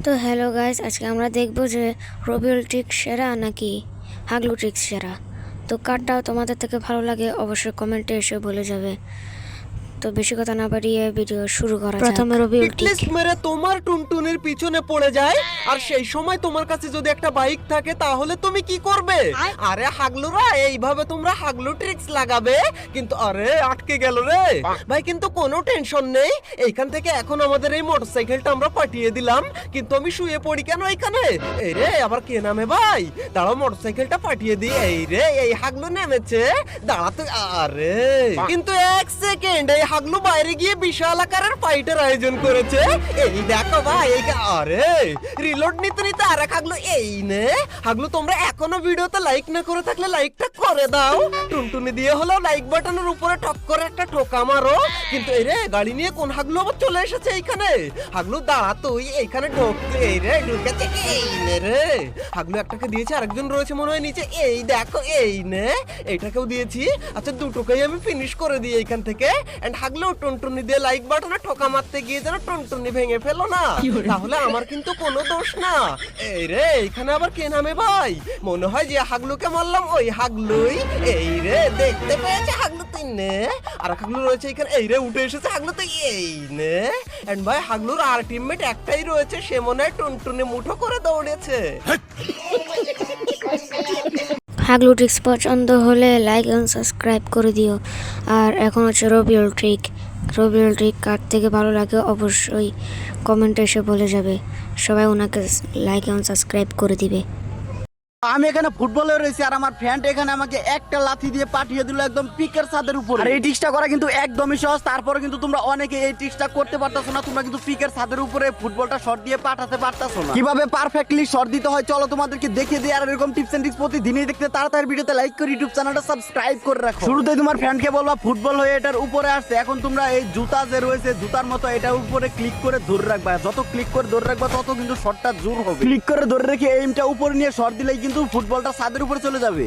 তো hello guys, আজকে আমরা দেখব যে রবিউল ট্রিক্স সেরা নাকি হাগলু ট্রিক্স সেরা। তো কারটা তোমাদের থেকে ভালো লাগে অবশ্যই কমেন্টে এসে বলে যাবে। তো বেশি কথা না বাড়িয়ে ভিডিও শুরু করা যাক। প্রথমে রবিউল ট্রিক হিটলিস্ট মেরে তোমার টুনটুনির পিছনে পড়ে যায়, আর সেই সময় তোমার কাছে যদি একটা বাইক থাকে তাহলে তুমি কি করবে? আরে হাগলুরা, এইভাবে তোমরা হাগলু ট্রিক্স লাগাবে, কিন্তু আরে আটকে গেল রে ভাই। কিন্তু কোনো টেনশন নেই, এইখান থেকে এখন আমাদের এই মোটরসাইকেলটা আমরা পাঠিয়ে দিলাম, কিন্তু আমি শুয়ে পড়ি কেন এখানে? এই রে, আবার কে নামে ভাই? দাঁড়াও, মোটরসাইকেলটা পাঠিয়ে দিই। এই রে, এই হাগলু নেমেছে, দাঁড়াতে। আরে কিন্তু এক সেকেন্ড, এই হাগলু বাইরে গিয়ে বিশাল আকারের ফাইটের আয়োজন করেছে। এই দেখো ভাই, এই আরে রিলোড নিতে নিতে আর এক হাগলু। এই নে হাগলু, তোমরা এখনো ভিডিওতে লাইক না করে থাকলে লাইকটা করে দাও। টুনটুনি দিয়ে হলো লাইক বাটনের উপরে ঠক করে একটা ঠোকা মারো। কিন্তু এই রে, গাড়ি নিয়ে কোন হাগলু আবার চলে এসেছে এইখানে? হাগলু দাঁড়া, তুই এইখানে ঢুকতে। এই রে ঢুকেছে। এই নে রে, হাগলু একটাকে দিয়েছে, আরেকজন রয়েছে মনে হয় নিচে। এই দেখো, এই নে এইটাকেও দিয়েছি। আচ্ছা, দুটোকেই আমি ফিনিশ করে দিই এইখান থেকে। এন্ড হাগলু টুনটুনি দিয়ে লাইক বাটনে ঠোকা মারতে গিয়ে যেন টুনটুনি ভেঙে ফেলো না, তাহলে আমার কিন্তু কোনো দোষ না। এই রে, এখানে আবার কে নামে ভাই? মনে হয় যে হাগলুকে মারলাম ওই হাগলুই। এই রে, দেখতে পেয়েছে হাগলু, তুই নে। আর হাগলু রয়েছে এখানে। এই রে, উঠে এসেছে হাগলু, তুই এই নে। এন্ড ভাই, হাগলুর আর টিমমেট একটাই রয়েছে, সে মনে হয় টুনটুনি মুঠো করে দৌড়েছে। হাগলু ট্রিক্স পছন্দ হলে লাইক এবং সাবস্ক্রাইব করে দিও। আর এখন হচ্ছে রবিউল ট্রিক। রবিউল ট্রিক কার থেকে ভালো লাগে অবশ্যই কমেন্টে এসে বলে যাবে। সবাই ওনাকে লাইক এবং সাবস্ক্রাইব করে দিবে। আমি এখানে ফুটবলে রয়েছি, আর আমার ফ্রেন্ড এখানে আমাকে একটা লাথি দিয়ে পাঠিয়ে দিল একদম পিকের ছাদের উপরে। আর এই ট্রিক্সটা করা কিন্তু একদমই সহজ। তারপরে কিন্তু তোমরা অনেকে এই ট্রিক্সটা করতে পারতাছো না, তোমরা কিন্তু পিকের ছাদের উপরে ফুটবলটা শট দিয়ে পাঠাতে পারতাছো না। কিভাবে পারফেক্টলি শট দিতে হয় চলো তোমাদেরকে দেখিয়ে দিই। আর এরকম টিপস এন্ড ট্রিক্স প্রতিদিনই দেখতে তাড়াতাড়ি ভিডিওতে লাইক করে ইউটিউব চ্যানেলটা সাবস্ক্রাইব করে রাখো। শুরুতেই তোমার ফ্রেন্ডকে বলবা ফুটবল হয়ে এটার উপরে আসছে। এখন তোমরা এই জুতা যে রয়েছে, জুতার মতো এটার উপরে ক্লিক করে ধরে রাখবা। যত ক্লিক করে ধরে রাখবা তত কিন্তু শটটা জোর হবে। ক্লিক করে ধরে রেখে এইমটা উপরে নিয়ে শট দিলেই কিন্তু ফুটবলটা ছাদের উপরে চলে যাবে।